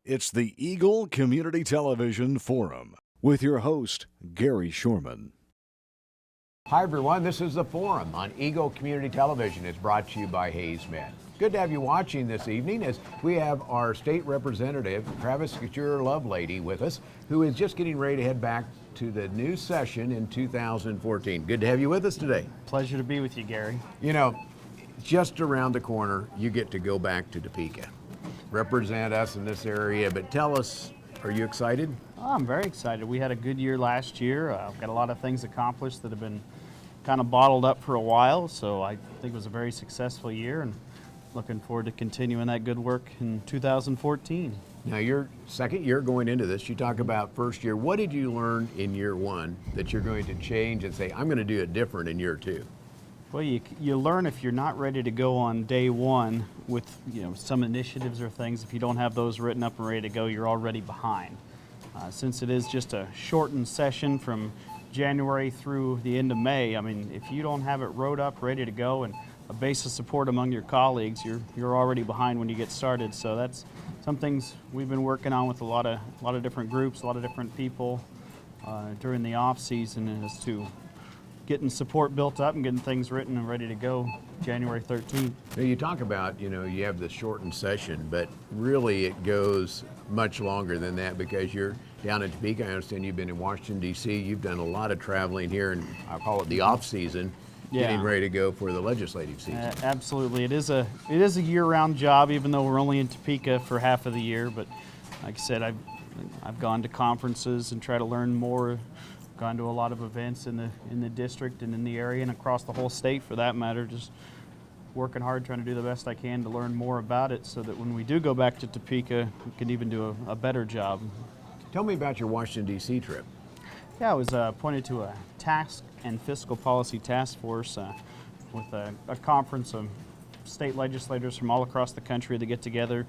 It's the Eagle Community Television Forum with your host, Gary Shorman. Hi everyone, this is The Forum on Eagle Community Television. It's brought to you by Hayes Med. Good to have you watching this evening as we have our state representative, Travis Couture Lovelady, with us, who is just getting ready to head back to the new session in 2014. Good to have you with us today. Pleasure to be with you, Gary. You know, just around the corner, you get to go back to Topeka. Represent us in this area, but tell us, are you excited? Oh, I'm very excited. We had a good year last year. Got a lot of things accomplished that have been kind of bottled up for a while, so I think it was a very successful year and looking forward to continuing that good work in 2014. Now, your second year going into this, you talk about first year. What did you learn in year one that you're going to change and say, I'm going to do it different in year two? Well, you learn if you're not ready to go on day one with some initiatives or things. If you don't have those written up and ready to go, you're already behind. Since it is just a shortened session from January through the end of May, I mean, if you don't have it wrote up, ready to go, and a base of support among your colleagues, you're already behind when you get started. So that's some things we've been working on with a lot of different groups, a lot of different people during the off season, as to getting support built up and getting things written and ready to go January 13th. Now you talk about, you have this shortened session, but really it goes much longer than that because you're down in Topeka. I understand you've been in Washington, D.C. You've done a lot of traveling here, and I call it the off season, getting ready to go for the legislative season. Absolutely. It is a year-round job, even though we're only in Topeka for half of the year. But like I said, I've gone to conferences and try to learn more. Gone to a lot of events in the district and in the area and across the whole state for that matter, just working hard trying to do the best I can to learn more about it so that when we do go back to Topeka, we can even do a better job. Tell me about your Washington, D.C. trip. Yeah, I was appointed to a tax and fiscal policy task force with a conference of state legislators from all across the country that get together,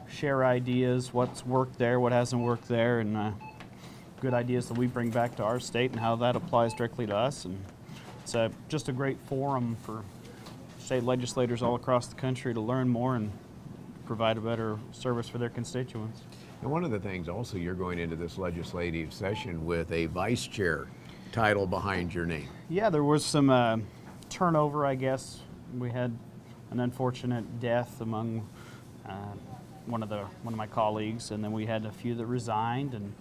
share ideas, what's worked there, what hasn't worked there, and good ideas that we bring back to our state and how that applies directly to us. And it's just a great forum for state legislators all across the country to learn more and provide a better service for their constituents. And one of the things also, you're going into this legislative session with a vice chair title behind your name. Yeah, there was some turnover, I guess. We had an unfortunate death among one of my colleagues, and then we had a few that resigned, and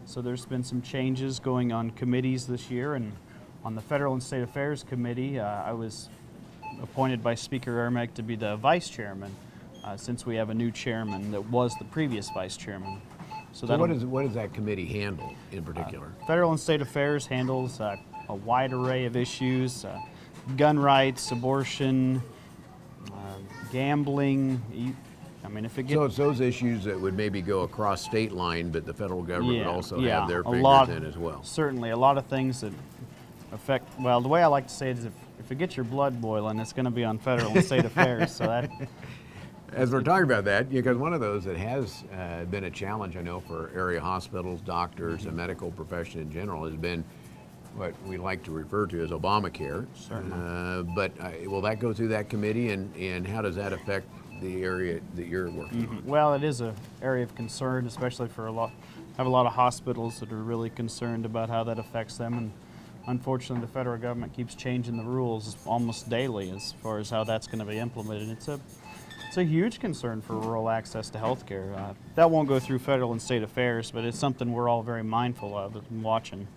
so there's been some changes going on committees this year. And on the Federal and State Affairs Committee, I was appointed by Speaker Ermeg to be the vice chairman, since we have a new chairman that was the previous vice chairman. So what does that committee handle in particular? Federal and State Affairs handles a wide array of issues, gun rights, abortion, gambling. I mean, if it gets... So it's those issues that would maybe go across state line, but the federal government would also have their fingers in as well. Certainly, a lot of things that affect, well, the way I like to say it is if it gets your blood boiling, it's going to be on federal and state affairs. So that... As we're talking about that, because one of those that has been a challenge, I know, for area hospitals, doctors, and medical profession in general has been what we like to refer to as Obamacare. Certainly. But will that go through that committee, and how does that affect the area that you're working on? Well, it is an area of concern, especially for a lot of hospitals that are really concerned about how that affects them. And unfortunately, the federal government keeps changing the rules almost daily as far as how that's going to be implemented. It's a huge concern for rural access to health care. That won't go through federal and state affairs, but it's something we're all very mindful of and watching.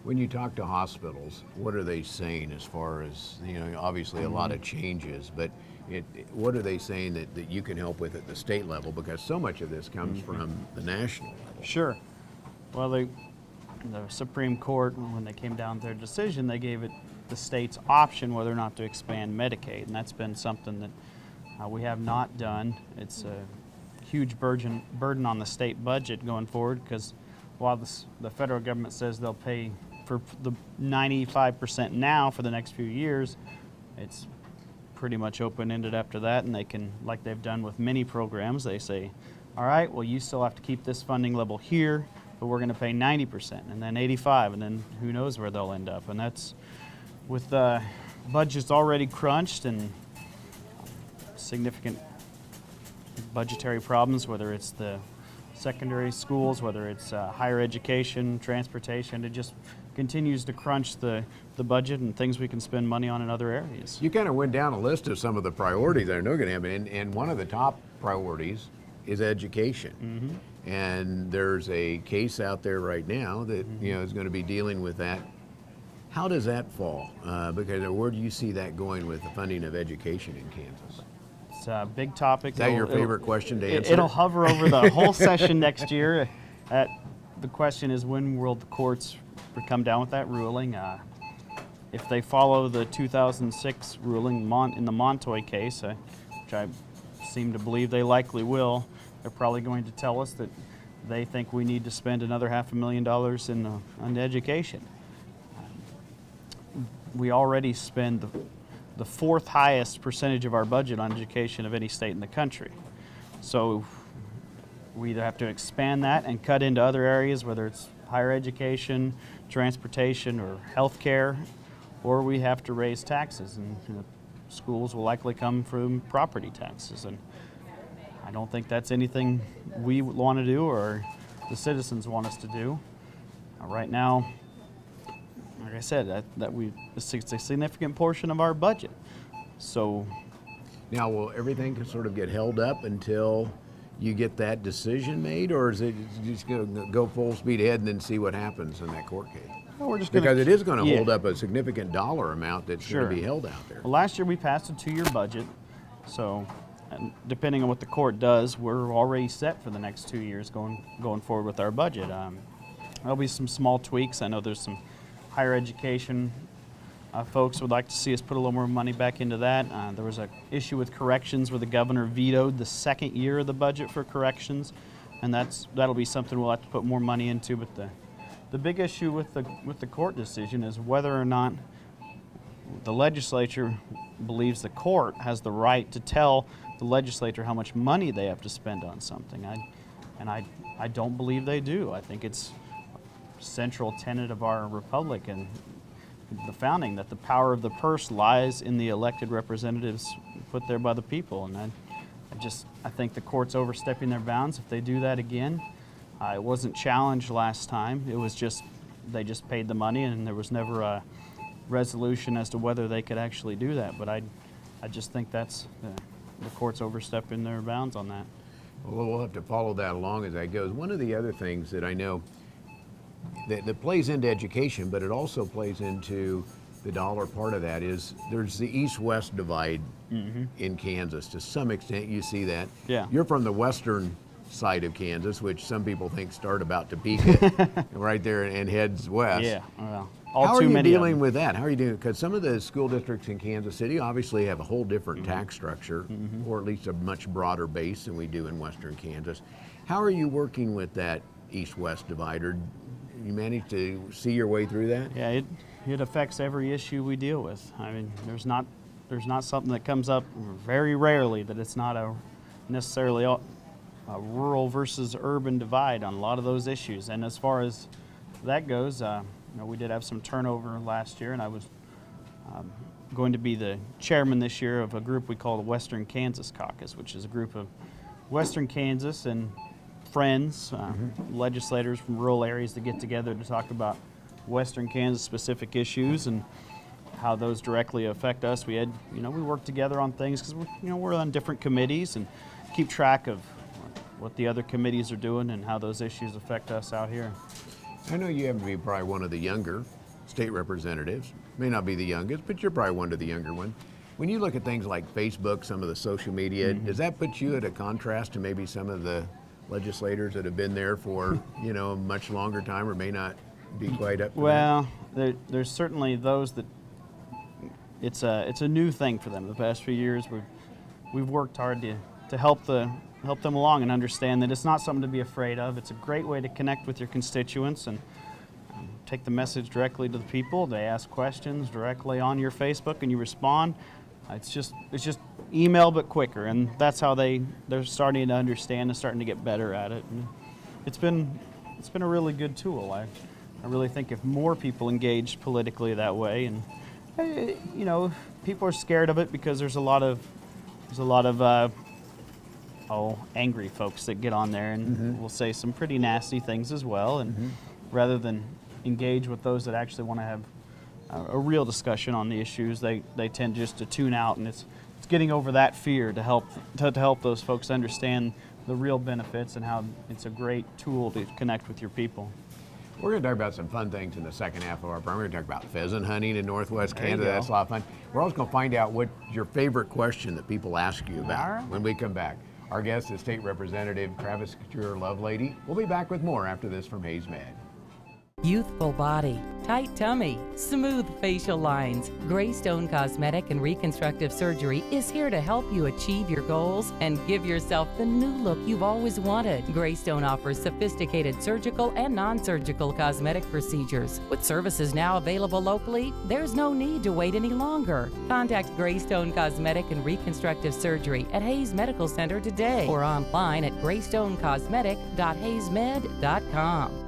When you talk to hospitals, what are they saying as far as, obviously a lot of changes, but what are they saying that you can help with at the state level? Because so much of this comes from the national level. Sure. Well, the Supreme Court, when they came down to their decision, they gave it the state's option whether or not to expand Medicaid, and that's been something that we have not done. It's a huge burden on the state budget going forward, because while the federal government says they'll pay for the 95% now for the next few years, it's pretty much open-ended after that, and they can, like they've done with many programs, they say, all right, well, you still have to keep this funding level here, but we're going to pay 90% and then 85%, and then who knows where they'll end up. And that's with the budgets already crunched and significant budgetary problems, whether it's the secondary schools, whether it's higher education, transportation. It just continues to crunch the budget and things we can spend money on in other areas. You kind of went down a list of some of the priorities that are going to happen, and one of the top priorities is education. And there's a case out there right now that is going to be dealing with that. How does that fall? Because where do you see that going with the funding of education in Kansas? It's a big topic. Is that your favorite question to answer? It'll hover over the whole session next year. The question is, when will the courts come down with that ruling? If they follow the 2006 ruling in the Montoy case, which I seem to believe they likely will, they're probably going to tell us that they think we need to spend another $500,000 on education. We already spend the fourth highest percentage of our budget on education of any state in the country. So we either have to expand that and cut into other areas, whether it's higher education, transportation, or healthcare, or we have to raise taxes, and schools will likely come from property taxes. And I don't think that's anything we want to do or the citizens want us to do. Right now, like I said, it's a significant portion of our budget. So now, will everything sort of get held up until you get that decision made, or is it just going to go full speed ahead and then see what happens in that court case? well, we're just Because it is going to hold up a significant dollar amount that's going to be held out there. Well, last year we passed a 2-year budget, so depending on what the court does, we're already set for the next 2 years going forward with our budget. There'll be some small tweaks. I know there's some higher education folks would like to see us put a little more money back into that. There was an issue with corrections where the governor vetoed the second year of the budget for corrections, and that'll be something we'll have to put more money into. But the big issue with the court decision is whether or not the legislature believes the court has the right to tell the legislature how much money they have to spend on something. I don't believe they do. I think it's a central tenet of our republic and the founding that the power of the purse lies in the elected representatives put there by the people. And I think the court's overstepping their bounds if they do that again. It wasn't challenged last time. It was they just paid the money, and there was never a resolution as to whether they could actually do that. But I just think that's the court's overstepping their bounds on that. Well, we'll have to follow that along as that goes. One of the other things that I know that plays into education, but it also plays into the dollar part of that is there's the east-west divide in Kansas. To some extent, you see that. Yeah. You're from the western side of Kansas, which some people think start about Topeka, right there, and heads west. Yeah, well, How are you dealing with that? How are you doing? Because some of the school districts in Kansas City obviously have a whole different tax structure, or at least a much broader base than we do in western Kansas. How are you working with that east-west divide? Or you manage to see your way through that? Yeah, it affects every issue we deal with. I mean, there's not something that comes up very rarely that it's not necessarily a rural versus urban divide on a lot of those issues. And as far as that goes, we did have some turnover last year, and I was going to be the chairman this year of a group we call the Western Kansas Caucus, which is a group of Western Kansas and friends, legislators from rural areas that get together to talk about Western Kansas specific issues and how those directly affect us. We work together on things because we're on different committees and keep track of what the other committees are doing and how those issues affect us out here. I know you have to be probably one of the younger state representatives. May not be the youngest, but you're probably one of the younger ones. When you look at things like Facebook, some of the social media, does that put you at a contrast to maybe some of the legislators that have been there for a much longer time or may not be quite up to Well, there's certainly those that it's a new thing for them. The past few years we've worked hard to help them along and understand that it's not something to be afraid of. It's a great way to connect with your constituents and take the message directly to the people. They ask questions directly on your Facebook and you respond. It's just email but quicker, and that's how they're starting to understand and starting to get better at it. And it's been a really good tool. I really think if more people engaged politically that way, and people are scared of it because there's a lot of angry folks that get on there and will say some pretty nasty things as well. And rather than engage with those that actually want to have a real discussion on the issues, they tend just to tune out, and it's getting over that fear to help those folks understand the real benefits and how it's a great tool to connect with your people. We're going to talk about some fun things in the second half of our program. We're going to talk about pheasant hunting in Northwest Canada. That's a lot of fun. We're also going to find out what your favorite question that people ask you about when we come back. Our guest is State Representative Travis Couture, Lovelady. We'll be back with more after this from Hayes Med. Youthful body, tight tummy, smooth facial lines. Greystone Cosmetic and Reconstructive Surgery is here to help you achieve your goals and give yourself the new look you've always wanted. Greystone offers sophisticated surgical and non-surgical cosmetic procedures. With services now available locally, there's no need to wait any longer. Contact Greystone Cosmetic and Reconstructive Surgery at Hayes Medical Center today or online at greystonecosmetic.hayesmed.com.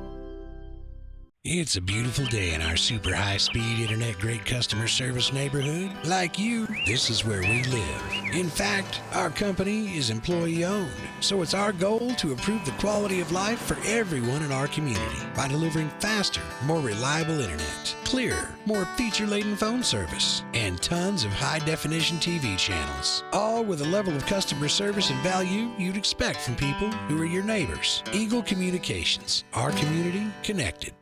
It's a beautiful day in our super high-speed internet great customer service neighborhood. Like you, this is where we live. In fact, our company is employee-owned, so it's our goal to improve the quality of life for everyone in our community by delivering faster, more reliable internet, clearer, more feature-laden phone service, and tons of high-definition TV channels, all with a level of customer service and value you'd expect from people who are your neighbors. Eagle Communications, our community connected.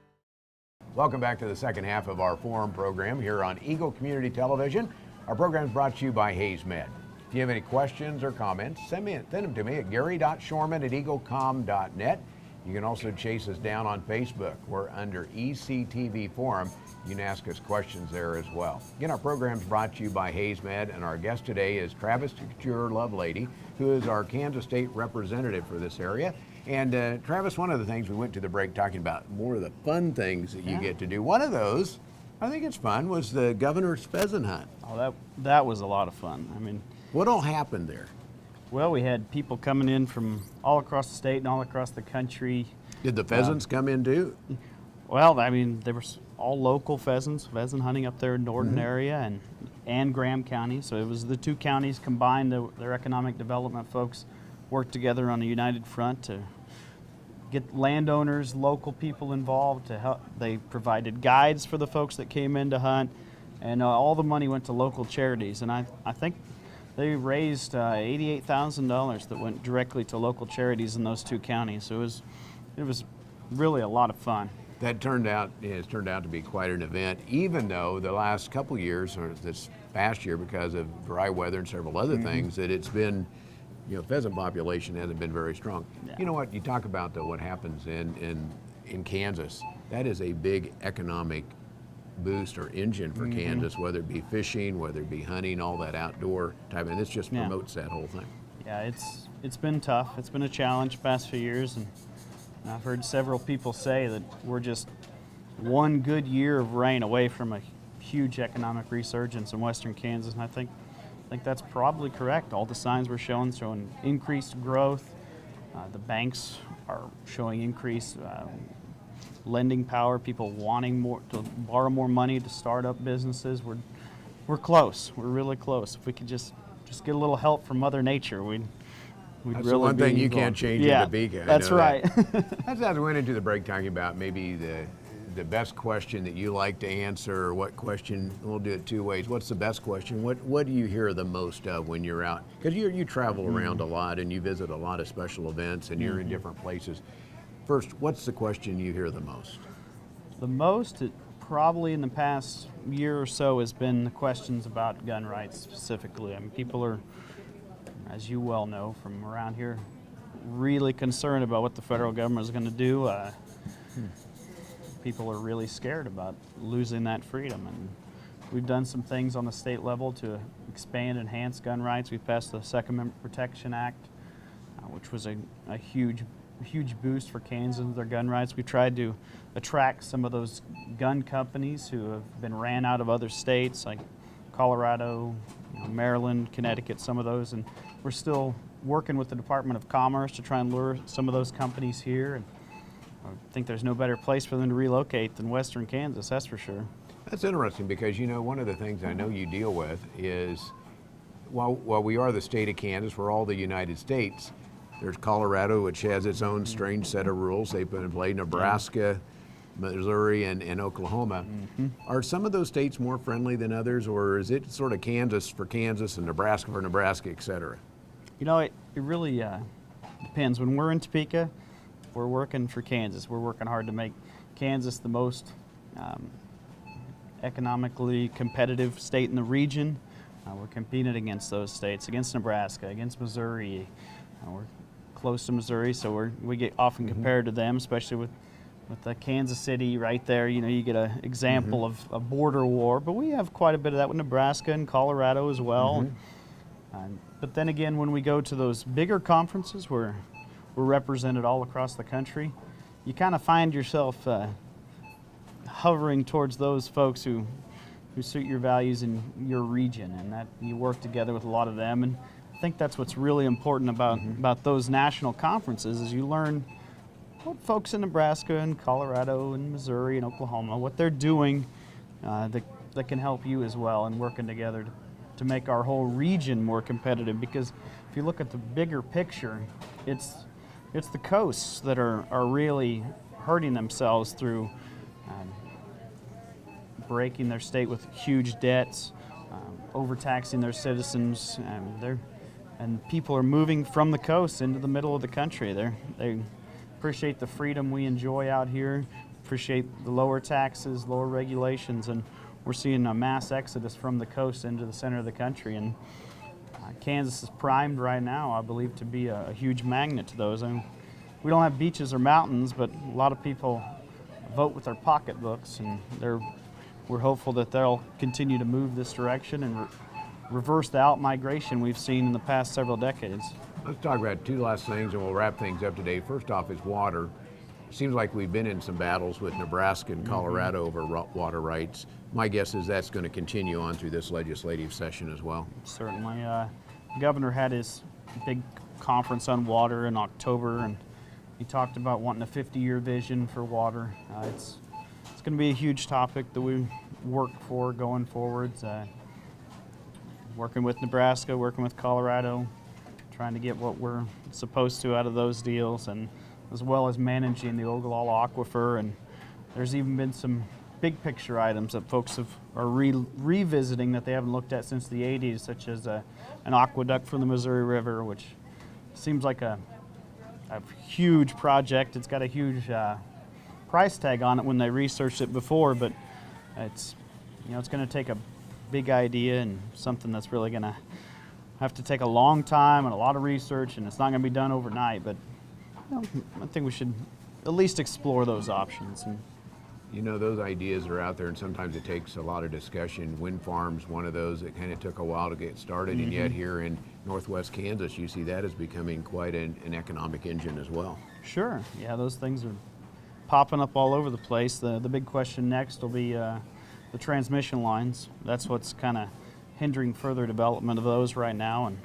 Welcome back to the second half of our forum program here on Eagle Community Television. Our program is brought to you by Hayes Med. If you have any questions or comments, send them to me at gary.shorman@eaglecom.net. You can also chase us down on Facebook. We're under ECTV Forum. You can ask us questions there as well. Again, our program is brought to you by Hayes Med, and our guest today is Travis Couture, Lovelady, who is our Kansas State representative for this area. And Travis, one of the things we went to the break talking about, more of the fun things that you get to do. One of those, I think it's fun, was the governor's pheasant hunt. Oh, that was a lot of fun. I mean, what all happened there? Well, we had people coming in from all across the state and all across the country. Did the pheasants come in too? Well, I mean, they were all local pheasant hunting up there in the Norton area and Graham County. So it was the two counties combined. Their economic development folks worked together on a united front to get landowners, local people involved to help. They provided guides for the folks that came in to hunt, and all the money went to local charities. And I think they raised $88,000 that went directly to local charities in those two counties. So it was really a lot of fun. That has turned out to be quite an event, even though the last couple years, or this past year, because of dry weather and several other things, that it's been, pheasant population hasn't been very strong. Yeah. You know what, you talk about what happens in Kansas, that is a big economic boost or engine for Kansas, whether it be fishing, whether it be hunting, all that outdoor type, and this just promotes that whole thing. Yeah, it's been tough. It's been a challenge the past few years, and I've heard several people say that we're just one good year of rain away from a huge economic resurgence in western Kansas, and I think that's probably correct. All the signs we're showing increased growth. The banks are showing increased lending power, people wanting more to borrow more money to start up businesses. We're close. We're really close. If we could just get a little help from Mother Nature, we'd That's really the one thing you going. can't change in Topeka. That's right. That's as we went into the break talking about maybe the best question that you like to answer, or what question. We'll do it two ways. What's the best question? What do you hear the most of when you're out? Because you travel around a lot and you visit a lot of special events and you're in different places. First, what's the question you hear the most? The most, probably in the past year or so, has been the questions about gun rights specifically. I mean, people are, as you well know from around here, really concerned about what the federal government is going to do. People are really scared about losing that freedom, and we've done some things on the state level to expand and enhance gun rights. We've passed the Second Amendment Protection Act, which was a huge boost for Kansans and their gun rights. We tried to attract some of those gun companies who have been ran out of other states like Colorado, Maryland, Connecticut, some of those, and we're still working with the Department of Commerce to try and lure some of those companies here. And I think there's no better place for them to relocate than western Kansas, that's for sure. That's interesting because, one of the things I know you deal with is while we are the state of Kansas, we're all the United States. There's Colorado, which has its own strange set of rules they've put in play. Nebraska, Missouri, and Oklahoma. Are some of those states more friendly than others, or is it sort of Kansas for Kansas and Nebraska for Nebraska, et cetera? You know, it really depends. When we're in Topeka, we're working for Kansas. We're working hard to make Kansas the most economically competitive state in the region. We're competing against those states, against Nebraska, against Missouri. We're close to Missouri, so we get often compared to them, especially with Kansas City right there. You know, you get an example of a border war, but we have quite a bit of that with Nebraska and Colorado as well. But then again, when we go to those bigger conferences where we're represented all across the country, you kind of find yourself hovering towards those folks who suit your values in your region, and that you work together with a lot of them. And I think that's what's really important about those national conferences is you learn what folks in Nebraska and Colorado and Missouri and Oklahoma, what they're doing that can help you as well, and working together to make our whole region more competitive. Because if you look at the bigger picture, it's the coasts that are really hurting themselves through breaking their state with huge debts, overtaxing their citizens, and people are moving from the coast into the middle of the country. They appreciate the freedom we enjoy out here, appreciate the lower taxes, lower regulations, and we're seeing a mass exodus from the coast into the center of the country. And Kansas is primed right now, I believe, to be a huge magnet to those. I mean, we don't have beaches or mountains, but a lot of people vote with their pocketbooks, and we're hopeful that they'll continue to move this direction and reverse the out-migration we've seen in the past several decades. Let's talk about two last things and we'll wrap things up today. First off is water. Seems like we've been in some battles with Nebraska and Colorado over water rights. My guess is that's going to continue on through this legislative session as well. Certainly. The governor had his big conference on water in October, and he talked about wanting a 50-year vision for water. It's going to be a huge topic that we work for going forwards. Working with Nebraska, working with Colorado, trying to get what we're supposed to out of those deals, and as well as managing the Ogallala Aquifer. And there's even been some big picture items that folks are revisiting that they haven't looked at since the 80s, such as an aqueduct from the Missouri River, which seems like a huge project. It's got a huge price tag on it when they researched it before, but it's going to take a big idea and something that's really going to have to take a long time and a lot of research, and it's not going to be done overnight. But I think we should at least explore those options. And those ideas are out there, and sometimes it takes a lot of discussion. Wind farms, one of those that kind of took a while to get started, and yet here in northwest Kansas, you see that as becoming quite an economic engine as well. Sure, yeah, those things are popping up all over the place. The big question next will be the transmission lines. That's what's kind of hindering further development of those right now, and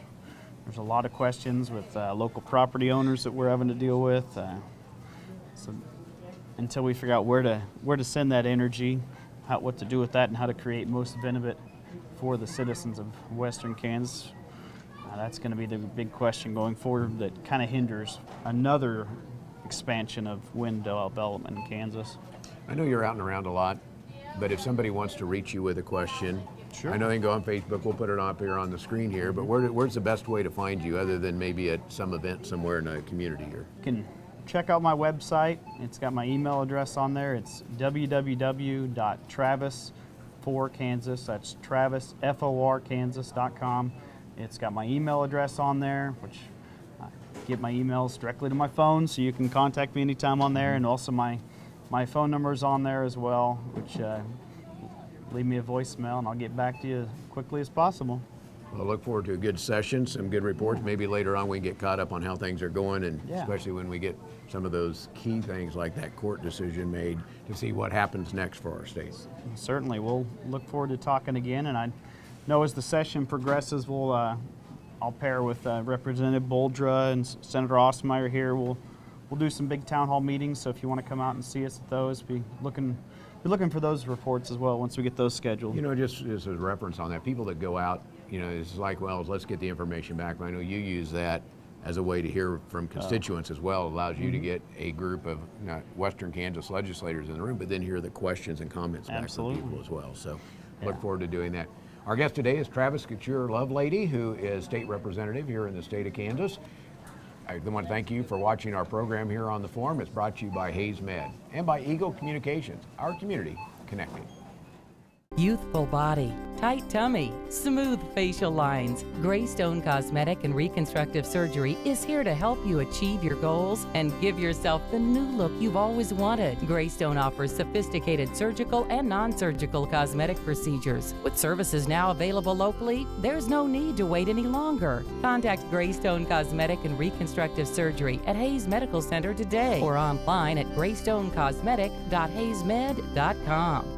there's a lot of questions with local property owners that we're having to deal with. So until we figure out where to send that energy, what to do with that, and how to create most benefit for the citizens of western Kansas, that's going to be the big question going forward that kind of hinders another expansion of wind development in Kansas. I know you're out and around a lot, but if somebody wants to reach you with a question, sure. I know they can go on Facebook. We'll put it up here on the screen here, but where's the best way to find you other than maybe at some event somewhere in a community here? You can check out my website. It's got my email address on there. It's www.travis4kansas. That's Travis, F-O-R, Kansas.com. It's got my email address on there, which I get my emails directly to my phone, so you can contact me anytime on there, and also my phone number is on there as well, which leave me a voicemail and I'll get back to you as quickly as possible. Well, I look forward to a good session, some good reports. Maybe later on we can get caught up on how things are going, and especially when we get some of those key things like that court decision made to see what happens next for our states. Certainly. We'll look forward to talking again, and I know as the session progresses, I'll pair with Representative Boldra and Senator Ostmeyer here. We'll we'll do some big town hall meetings, so if you want to come out and see us at those, be looking for those reports as well once we get those scheduled. You know, just as a reference on that, people that go out, you know, it's like, well, let's get the information back. I know you use that as a way to hear from constituents as well. It allows you to get a group of Western Kansas legislators in the room, but then hear the questions and comments back from people as well. So look forward to doing that. Our guest today is Travis Couture Lovelady, who is state representative here in the state of Kansas. I want to thank you for watching our program here on the Forum. It's brought to you by Hayes Med and by Eagle Communications, our community connecting. Youthful body, tight tummy, smooth facial lines. Greystone Cosmetic and Reconstructive Surgery is here to help you achieve your goals and give yourself the new look you've always wanted. Greystone offers sophisticated surgical and non-surgical cosmetic procedures. With services now available locally, there's no need to wait any longer. Contact Greystone Cosmetic and Reconstructive Surgery at Hayes Medical Center today or online at greystonecosmetic.hayesmed.com.